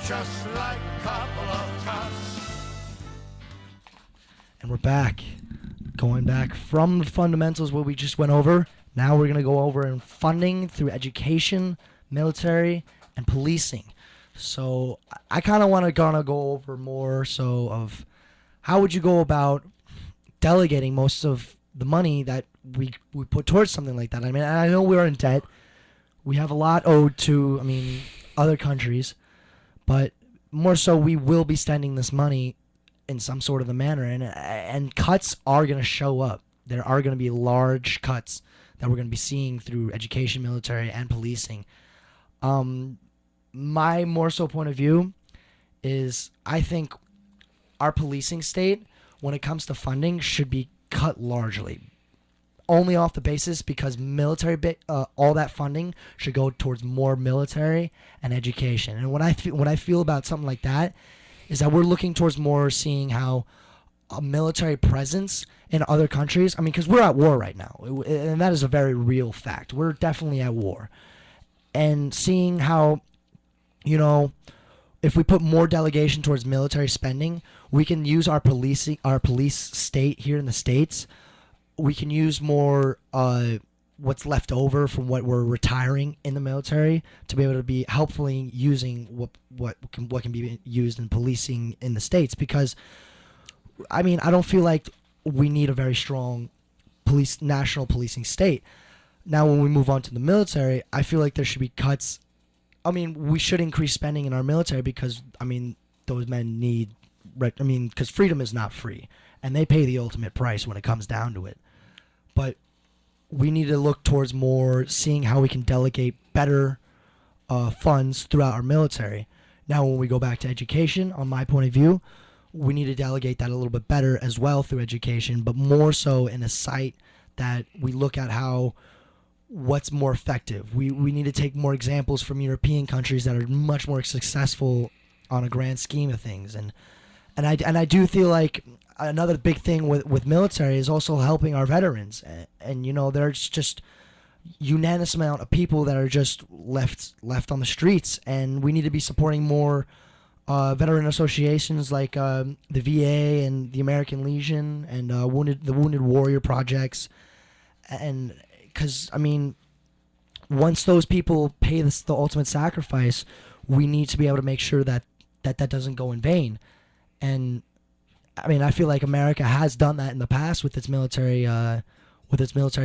just like a couple of tots. And we're back. Going back from the fundamentals, what we just went over. Now we're going to go over in funding through education, military, and policing. So I kind of want to go over more so of how would you go about delegating most of the money that we put towards something like that. I mean, I know we're in debt. We have a lot owed to, other countries. But more so, we will be spending this money in some sort of a manner. And cuts are going to show up. There are going to be large cuts that we're going to be seeing through education, military, and policing. My more so point of view is I think our policing state, when it comes to funding, should be cut largely. Only off the basis because all that funding should go towards more military and education. And what I feel about something like that is that we're looking towards more seeing how a military presence in other countries. Because we're at war right now, and that is a very real fact. We're definitely at war, and seeing how, if we put more delegation towards military spending, we can use our police state here in the States. We can use more what's left over from what we're retiring in the military to be able to be helpfully using what can be used in policing in the States. Because, I don't feel like we need a very strong national policing state. Now, when we move on to the military, I feel like there should be cuts. We should increase spending in our military because, those men need, because freedom is not free, and they pay the ultimate price when it comes down to it. But we need to look towards more seeing how we can delegate better funds throughout our military. Now, when we go back to education, on my point of view, we need to delegate that a little bit better as well through education, but more so in a sight that we look at what's more effective. We need to take more examples from European countries that are much more successful on a grand scheme of things. And I do feel like another big thing with military is also helping our veterans. And there's just unanimous amount of people that are just left on the streets, and we need to be supporting more veteran associations like the VA and the American Legion and the Wounded Warrior projects. And because once those people pay the ultimate sacrifice, we need to be able to make sure that doesn't go in vain. And I feel like America has done that in the past with its military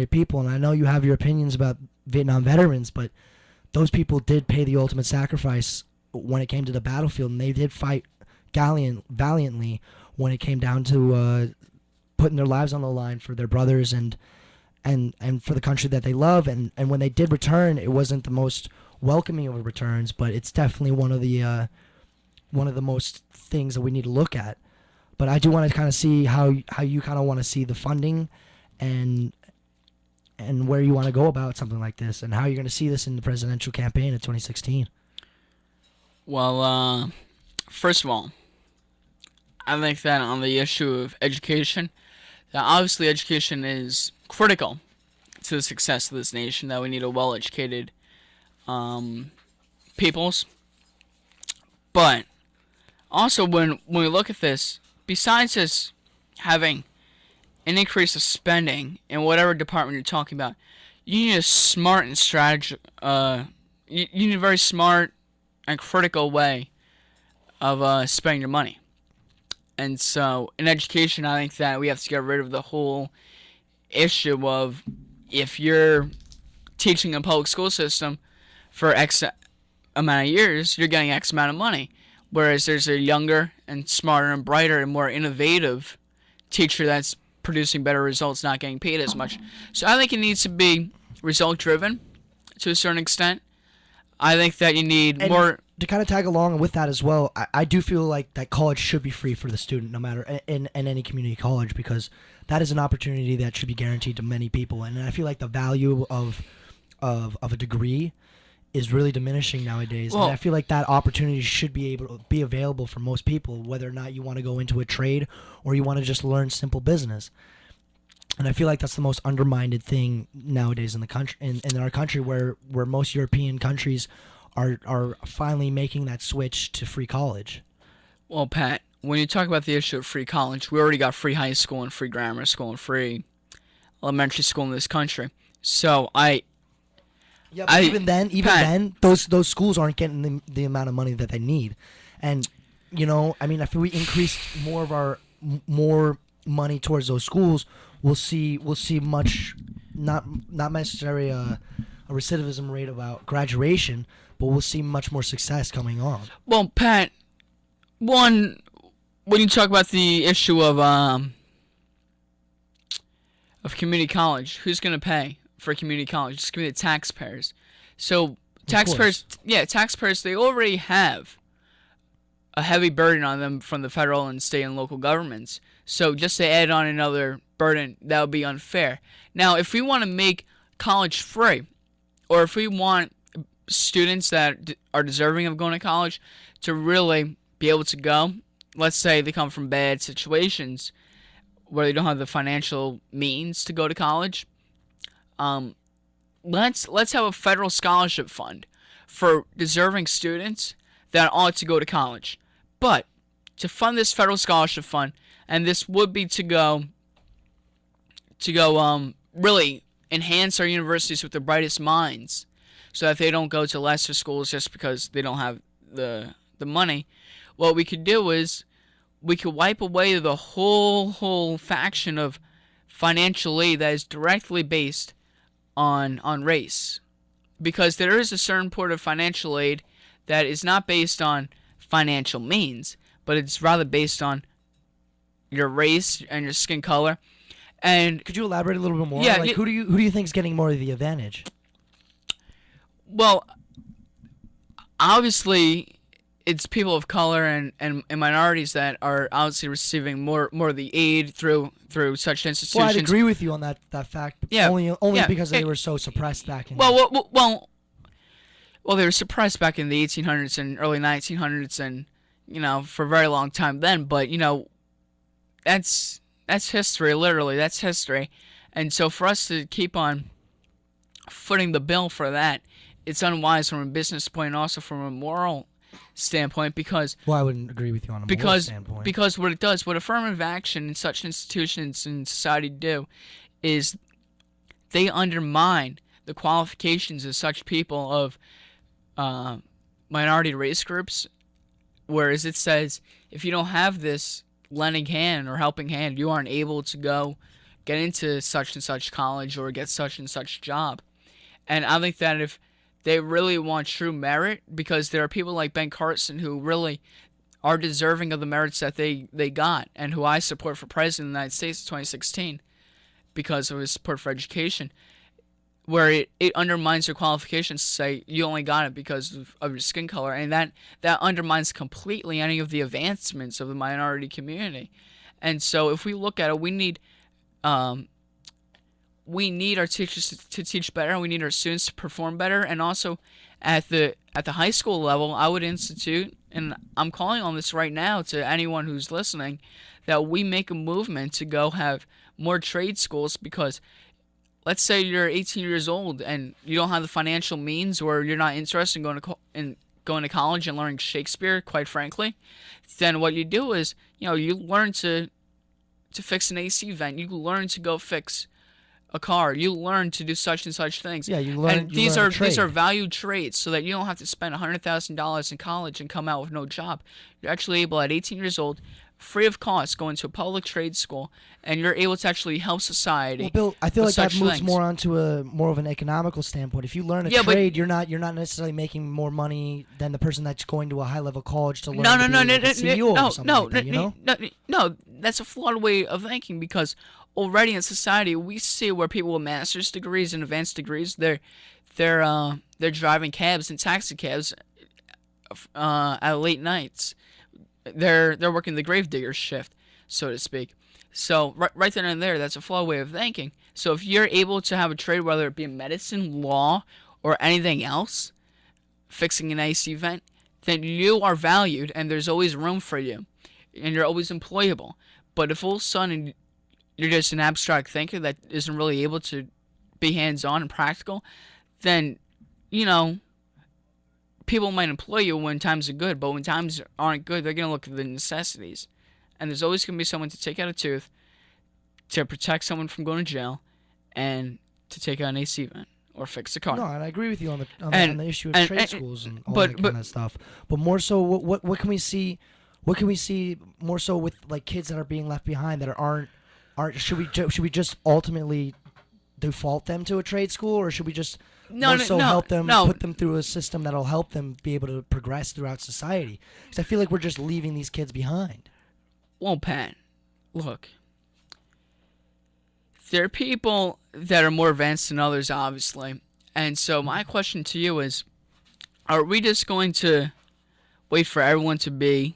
people. And I know you have your opinions about Vietnam veterans, but those people did pay the ultimate sacrifice when it came to the battlefield, and they did fight valiantly when it came down to putting their lives on the line for their brothers and for the country that they love. And when they did return, it wasn't the most welcoming of returns, but it's definitely one of the most things that we need to look at. But I do want to kind of see how you kind of want to see the funding and where you want to go about something like this, and how you're going to see this in the presidential campaign of 2016. Well, first of all, I think that on the issue of education, that obviously education is critical to the success of this nation, that we need a well-educated peoples. But also, when we look at this, besides just having an increase of spending in whatever department you're talking about, you need a smart and you need a very smart and critical way of spending your money. And so, in education, I think that we have to get rid of the whole issue of, if you're teaching a public school system for X amount of years, you're getting X amount of money. Whereas there's a younger and smarter and brighter and more innovative teacher that's producing better results, not getting paid as much. So I think it needs to be result-driven to a certain extent. I think that you need more... To kind of tag along with that as well, I do feel like that college should be free for the student, no matter in any community college, because that is an opportunity that should be guaranteed to many people. And I feel like the value of a degree is really diminishing nowadays. Well, and I feel like that opportunity should be able to be available for most people, whether or not you want to go into a trade or you want to just learn simple business. And I feel like that's the most undermined thing nowadays in the country, in our country, where most European countries are finally making that switch to free college. Well, Pat, when you talk about the issue of free college, we already got free high school and free grammar school and free elementary school in this country. So Yeah, but even then, those schools aren't getting the amount of money that they need, and I mean, if we increase more money towards those schools, we'll see much, not necessarily a recidivism rate about graduation, but we'll see much more success coming on. Well, Pat, when you talk about the issue of community college, who's going to pay for community college? It's going to be the taxpayers. So taxpayers, they already have a heavy burden on them from the federal and state and local governments. So just to add on another burden, that would be unfair. Now, if we want to make college free, or if we want students that are deserving of going to college to really be able to go, let's say they come from bad situations where they don't have the financial means to go to college, let's have a federal scholarship fund for deserving students that ought to go to college. But to fund this federal scholarship fund, and this would be to go really enhance our universities with the brightest minds, so that they don't go to lesser schools just because they don't have the money. What we could do is we could wipe away the whole faction of financial aid that is directly based on race, because there is a certain part of financial aid that is not based on financial means, but it's rather based on your race and your skin color. And could you elaborate a little bit more? Yeah, like, who do you think is getting more of the advantage? Well, obviously, it's people of color and minorities that are obviously receiving more of the aid through such institutions. Well, I'd agree with you on that fact. Yeah, only because they were so suppressed back in. Well, they were suppressed back in the 1800s and early 1900s, and for a very long time then. But that's history. Literally, that's history. And so for us to keep on footing the bill for that, it's unwise from a business point and also from a moral standpoint, because I wouldn't agree with you on a moral standpoint. Because what affirmative action in such institutions in society do is they undermine the qualifications of such people of minority race groups, whereas it says if you don't have this lending hand or helping hand, you aren't able to go get into such and such college or get such and such job. And I think that if they really want true merit, because there are people like Ben Carson who really are deserving of the merits that they got, and who I support for president of the United States in 2016 because of his support for education, where it undermines your qualifications to say you only got it because of your skin color, and that undermines completely any of the advancements of the minority community. And so if we look at it, we need our teachers to teach better, and we need our students to perform better. And also at the high school level, I would institute, and I'm calling on this right now to anyone who's listening, that we make a movement to go have more trade schools, because let's say you're 18 years old and you don't have the financial means, or you're not interested in going to college and learning Shakespeare, quite frankly, then what you do is, you learn to fix an AC vent, you learn to go fix a car, you learn to do such and such things. Yeah, you learn. And these are valued trades, so that you don't have to spend $100,000 in college and come out with no job. You're actually able at 18 years old, free of cost, go into a public trade school, and you're able to actually help society. Well, Bill, I feel like that moves things. more onto more of an economical standpoint. If you learn a trade, you're not necessarily making more money than the person that's going to a high level college to learn. No, that's a flawed way of thinking, because already in society we see where people with master's degrees and advanced degrees, they're driving cabs and taxi cabs at late nights. They're working the gravedigger shift, so to speak. So right then and there, that's a flawed way of thinking. So if you're able to have a trade, whether it be medicine, law, or anything else, fixing an AC vent, then you are valued, and there's always room for you, and you're always employable. But if all of a sudden you're just an abstract thinker that isn't really able to be hands-on and practical, then, people might employ you when times are good, but when times aren't good, they're going to look at the necessities. And there's always going to be someone to take out a tooth, to protect someone from going to jail, and to take out an AC vent or fix a car. No, and I agree with you on the issue of trade schools and all that kind of stuff. But more so, what can we see? What can we see more so with like kids that are being left behind that aren't should we just ultimately default them to a trade school, or should we just help them put them through a system that'll help them be able to progress throughout society? Because I feel like we're just leaving these kids behind. Well, Pat, look, there are people that are more advanced than others, obviously, and so my question to you is, are we just going to wait for everyone to be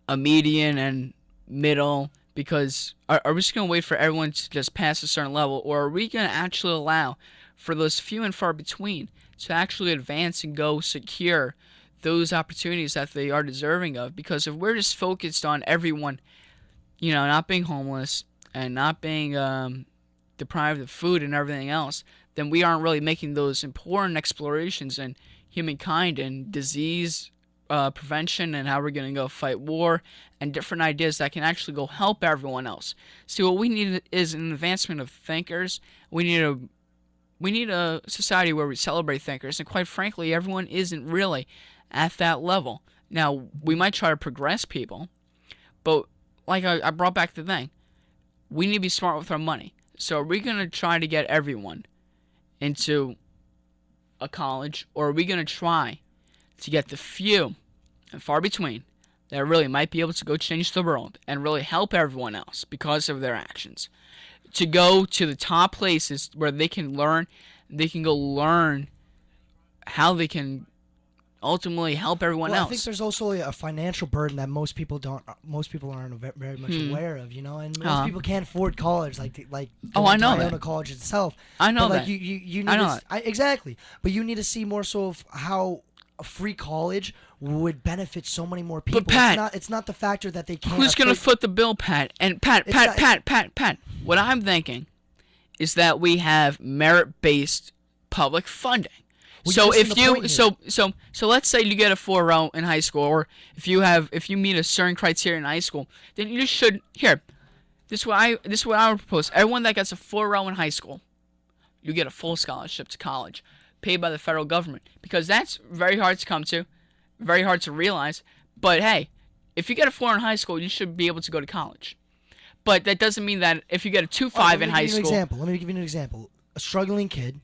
a median and middle? Because are we just going to wait for everyone to just pass a certain level, or are we going to actually allow for those few and far between to actually advance and go secure those opportunities that they are deserving of? Because if we're just focused on everyone, not being homeless and not being deprived of food and everything else, then we aren't really making those important explorations in humankind and disease prevention and how we're going to go fight war and different ideas that can actually go help everyone else. See, what we need is an advancement of thinkers. We need a society where we celebrate thinkers, and quite frankly, everyone isn't really at that level. Now, we might try to progress people, but like I brought back the thing, we need to be smart with our money. So are we going to try to get everyone into a college, or are we going to try to get the few and far between that really might be able to go change the world and really help everyone else because of their actions, to go to the top places where they can go learn how they can ultimately help everyone else? I think there's also a financial burden that most people aren't very much aware of, and most people can't afford college, I know that. A college itself. I know but, that. You need exactly, but you need to see more so of how a free college would benefit so many more people. But Pat, it's not the factor that they can't. Who's going to foot the bill, Pat? And Pat. What I'm thinking is that we have merit-based public funding. Well, so if you so let's say you get a 4.0 in high school, or if you meet a certain criteria in high school, then you should This is what I would propose. Everyone that gets a 4.0 in high school, you get a full scholarship to college, paid by the federal government, because that's very hard to come to, very hard to realize. But hey, if you get a 4 in high school, you should be able to go to college. But that doesn't mean that if you get a 2.5 in high school. Let me give you an example. A struggling kid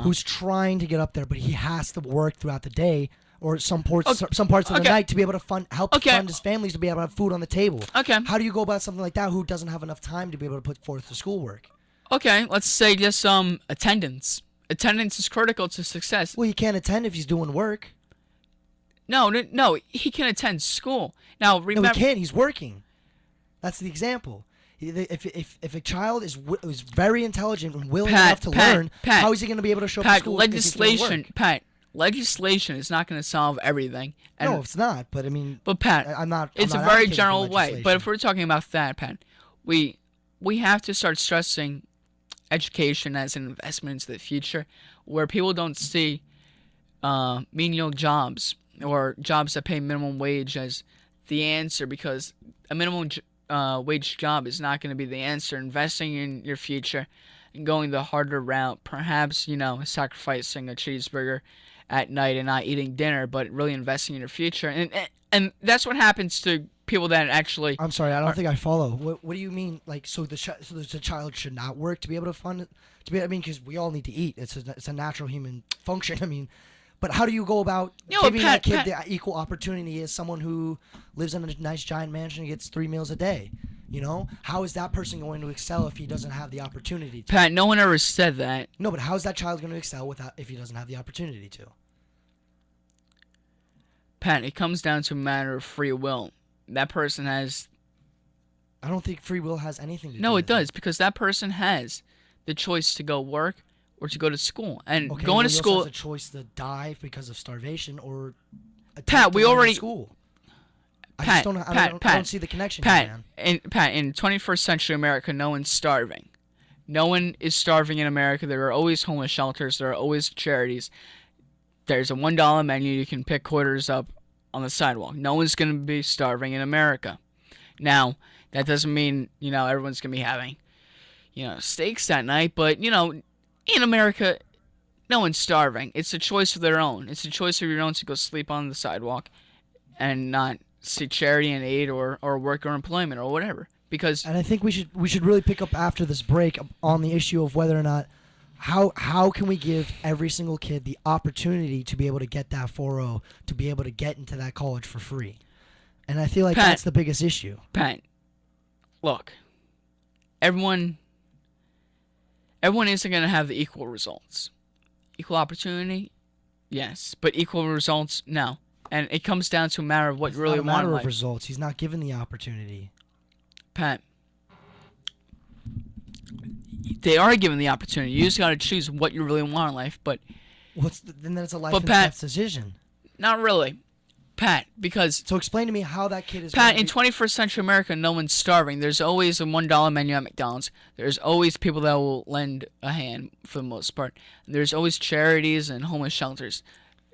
who's trying to get up there, but he has to work throughout the day or some parts of the night to be able to help fund his families to be able to have food on the table. Okay. How do you go about something like that who doesn't have enough time to be able to put forth the schoolwork? Okay, let's say just attendance. Attendance is critical to success. Well, he can't attend if he's doing work. No, he can attend school. Now, remember... No, he can't. He's working. That's the example. If a child is very intelligent and willing enough to learn, how is he going to be able to show up to school? Legislation is not going to solve everything. And, no, it's not. But I mean, Pat, it's a very general way. But if we're talking about that, Pat, we have to start stressing education as an investment into the future, where people don't see menial jobs or jobs that pay minimum wage as the answer, because a minimum wage job is not going to be the answer. Investing in your future and going the harder route, perhaps sacrificing a cheeseburger at night and not eating dinner, but really investing in your future, and that's what happens to people that actually. I'm sorry, I don't think I follow. What do you mean? Like, so the child should not work to be able to fund it? Because we all need to eat. It's a natural human function. I mean, but how do you go about giving that kid the equal opportunity as someone who lives in a nice giant mansion and gets 3 meals a day? How is that person going to excel if he doesn't have the opportunity to? Pat, no one ever said that. No, but how is that child going to excel if he doesn't have the opportunity to? Pat, it comes down to a matter of free will. That person has... I don't think free will has anything to do with it. No, it does, because that person has the choice to go work or to go to school. And okay, going to school... has a choice to die because of starvation or... Pat, we already... School. Pat, I don't see the connection Pat, here, man. In 21st century America, no one's starving. No one is starving in America. There are always homeless shelters. There are always charities. There's a $1 menu. You can pick quarters up on the sidewalk. No one's going to be starving in America. Now, that doesn't mean, everyone's going to be having, steaks that night. But, in America, no one's starving. It's a choice of their own. It's a choice of your own to go sleep on the sidewalk and not see charity and aid or work or employment or whatever. And I think we should really pick up after this break on the issue of whether or not how can we give every single kid the opportunity to be able to get that 4.0, to be able to get into that college for free. And I feel like that's the biggest issue. Pat, look, everyone isn't going to have the equal results. Equal opportunity, yes, but equal results, no. And it comes down to a matter of what you really want in life. It's not a matter of results. He's not given the opportunity. Pat, they are given the opportunity. You just got to choose what you really want in life. But then that's a life and death decision. Not really, Pat. Because so explain to me how that kid is. Pat, in 21st century America, no one's starving. There's always a $1 menu at McDonald's. There's always people that will lend a hand for the most part. There's always charities and homeless shelters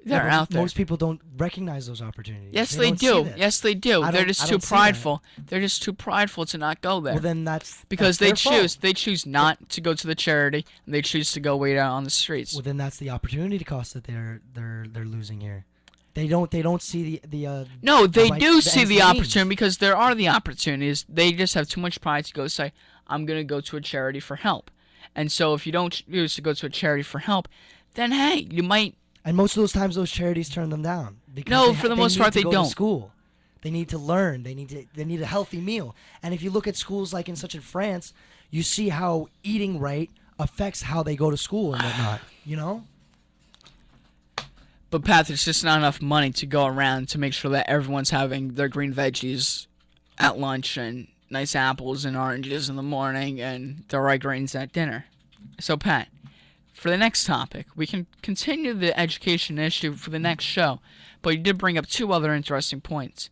that are out there. Most people don't recognize those opportunities. Yes, they do. Yes, they do. They're just too prideful. They're just too prideful to not go there. Well, then that's because that's they choose not to go to the charity, and they choose to go wait out on the streets. Well, then that's the opportunity cost that they're losing here. They don't see the No, they do see the opportunity because there are the opportunities. They just have too much pride to go say, I'm going to go to a charity for help. And so if you don't choose to go to a charity for help, then hey, you might. And most of those times, those charities turn them down. Because for the most part, they don't. To school. They need to learn. They need a healthy meal. And if you look at schools like in France, you see how eating right affects how they go to school and whatnot. But Pat, there's just not enough money to go around to make sure that everyone's having their green veggies at lunch and nice apples and oranges in the morning and the right grains at dinner. So Pat, for the next topic, we can continue the education issue for the next show, but you did bring up two other interesting points: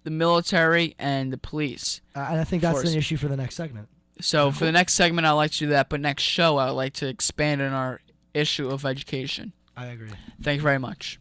the military and the police. And I think that's an issue for the next segment. So for the next segment, I'd like to do that, but next show, I'd like to expand on our issue of education. I agree. Thank you very much.